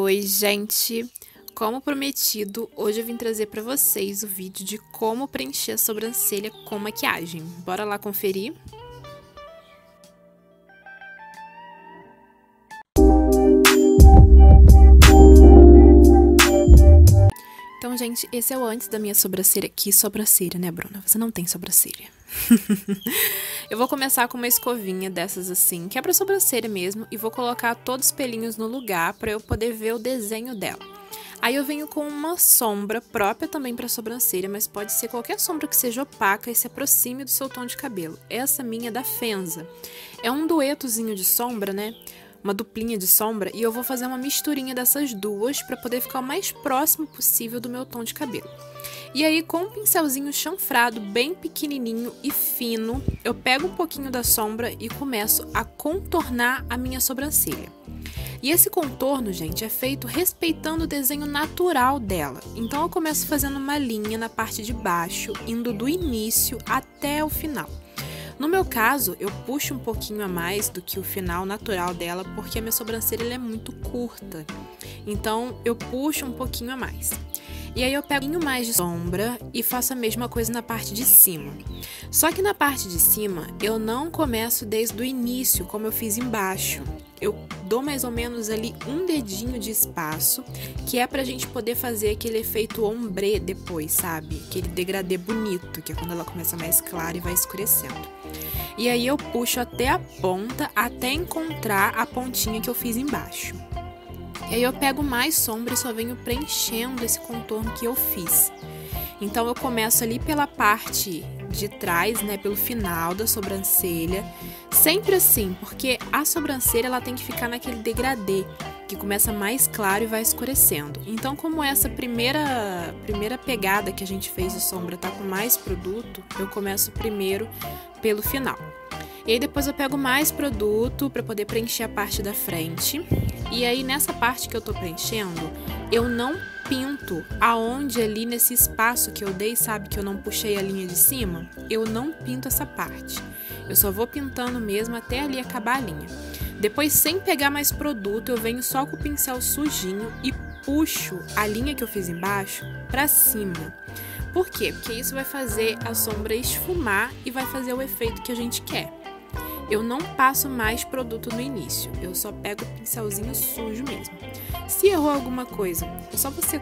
Oi, gente! Como prometido, hoje eu vim trazer para vocês o vídeo de como preencher a sobrancelha com maquiagem. Bora lá conferir? Então, gente, esse é o antes da minha sobrancelha. Que sobrancelha, né, Bruna? Você não tem sobrancelha. Eu vou começar com uma escovinha dessas assim, que é pra sobrancelha mesmo, e vou colocar todos os pelinhos no lugar pra eu poder ver o desenho dela. Aí eu venho com uma sombra própria também pra sobrancelha, mas pode ser qualquer sombra que seja opaca e se aproxime do seu tom de cabelo. Essa minha é da Fenza. É um duetozinho de sombra, né? Uma duplinha de sombra, e eu vou fazer uma misturinha dessas duas para poder ficar o mais próximo possível do meu tom de cabelo. E aí, com um pincelzinho chanfrado, bem pequenininho e fino, eu pego um pouquinho da sombra e começo a contornar a minha sobrancelha. E esse contorno, gente, é feito respeitando o desenho natural dela. Então eu começo fazendo uma linha na parte de baixo, indo do início até o final. No meu caso, eu puxo um pouquinho a mais do que o final natural dela, porque a minha sobrancelha é muito curta. Então, eu puxo um pouquinho a mais. E aí eu pego um pouquinho mais de sombra e faço a mesma coisa na parte de cima. Só que na parte de cima, eu não começo desde o início, como eu fiz embaixo. Eu dou mais ou menos ali um dedinho de espaço, que é pra gente poder fazer aquele efeito ombre depois, sabe? Aquele degradê bonito, que é quando ela começa mais clara e vai escurecendo. E aí eu puxo até a ponta, até encontrar a pontinha que eu fiz embaixo. E aí eu pego mais sombra e só venho preenchendo esse contorno que eu fiz. Então eu começo ali pela parte de trás, né, pelo final da sobrancelha, sempre assim, porque a sobrancelha ela tem que ficar naquele degradê, que começa mais claro e vai escurecendo. Então, como essa primeira pegada que a gente fez de sombra tá com mais produto, eu começo primeiro pelo final. E aí depois eu pego mais produto para poder preencher a parte da frente. E aí nessa parte que eu tô preenchendo, eu não pinto aonde ali nesse espaço que eu dei, sabe, que eu não puxei a linha de cima, eu não pinto essa parte. Eu só vou pintando mesmo até ali acabar a linha. Depois, sem pegar mais produto, eu venho só com o pincel sujinho e puxo a linha que eu fiz embaixo pra cima. Por quê? Porque isso vai fazer a sombra esfumar e vai fazer o efeito que a gente quer. Eu não passo mais produto no início, eu só pego o pincelzinho sujo mesmo. Se errou alguma coisa, é só você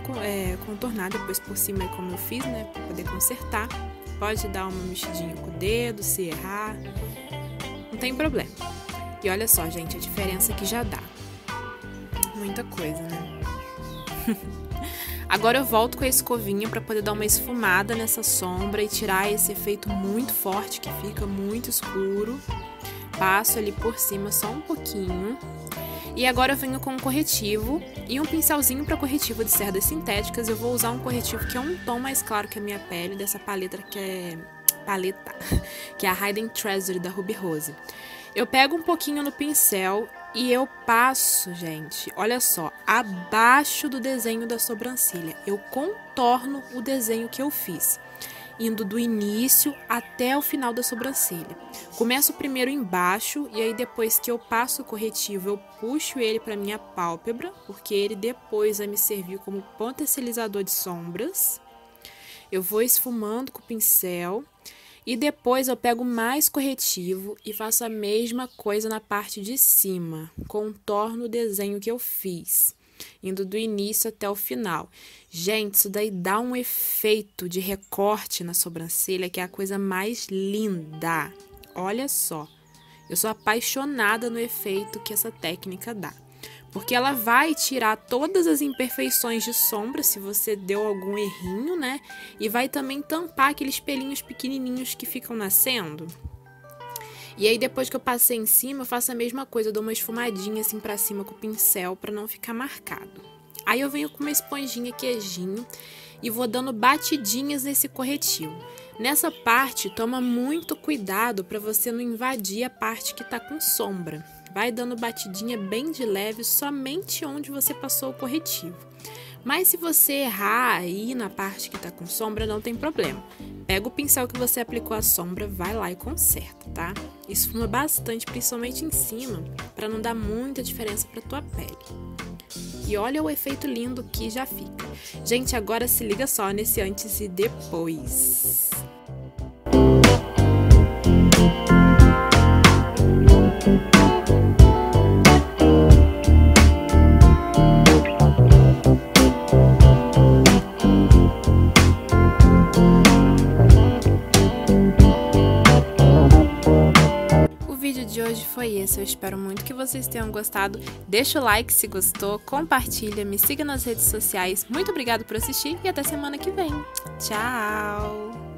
contornar depois por cima, como eu fiz, né, pra poder consertar. Pode dar uma mexidinha com o dedo, se errar, não tem problema. E olha só, gente, a diferença que já dá. Muita coisa, né? Agora eu volto com a escovinha para poder dar uma esfumada nessa sombra e tirar esse efeito muito forte que fica muito escuro. Passo ali por cima só um pouquinho. E agora eu venho com um corretivo e um pincelzinho para corretivo de cerdas sintéticas. Eu vou usar um corretivo que é um tom mais claro que a minha pele, dessa paleta que é a Hidden Treasure da Ruby Rose. Eu pego um pouquinho no pincel e eu passo, gente, olha só, abaixo do desenho da sobrancelha. Eu contorno o desenho que eu fiz, indo do início até o final da sobrancelha. Começo primeiro embaixo e aí depois que eu passo o corretivo, eu puxo ele para minha pálpebra, porque ele depois vai me servir como potencializador de sombras. Eu vou esfumando com o pincel. E depois eu pego mais corretivo e faço a mesma coisa na parte de cima. Contorno o desenho que eu fiz, indo do início até o final. Gente, isso daí dá um efeito de recorte na sobrancelha que é a coisa mais linda. Olha só, eu sou apaixonada no efeito que essa técnica dá. Porque ela vai tirar todas as imperfeições de sombra, se você deu algum errinho, né? E vai também tampar aqueles pelinhos pequenininhos que ficam nascendo. E aí, depois que eu passei em cima, eu faço a mesma coisa. Eu dou uma esfumadinha assim pra cima com o pincel pra não ficar marcado. Aí eu venho com uma esponjinha queijinho e vou dando batidinhas nesse corretivo. Nessa parte, toma muito cuidado pra você não invadir a parte que tá com sombra. Vai dando batidinha bem de leve, somente onde você passou o corretivo. Mas se você errar aí na parte que tá com sombra, não tem problema. Pega o pincel que você aplicou a sombra, vai lá e conserta, tá? Esfuma bastante, principalmente em cima, para não dar muita diferença para tua pele. E olha o efeito lindo que já fica. Gente, agora se liga só nesse antes e depois. O vídeo de hoje foi esse, eu espero muito que vocês tenham gostado. Deixa o like se gostou, compartilha, me siga nas redes sociais. Muito obrigada por assistir e até semana que vem. Tchau!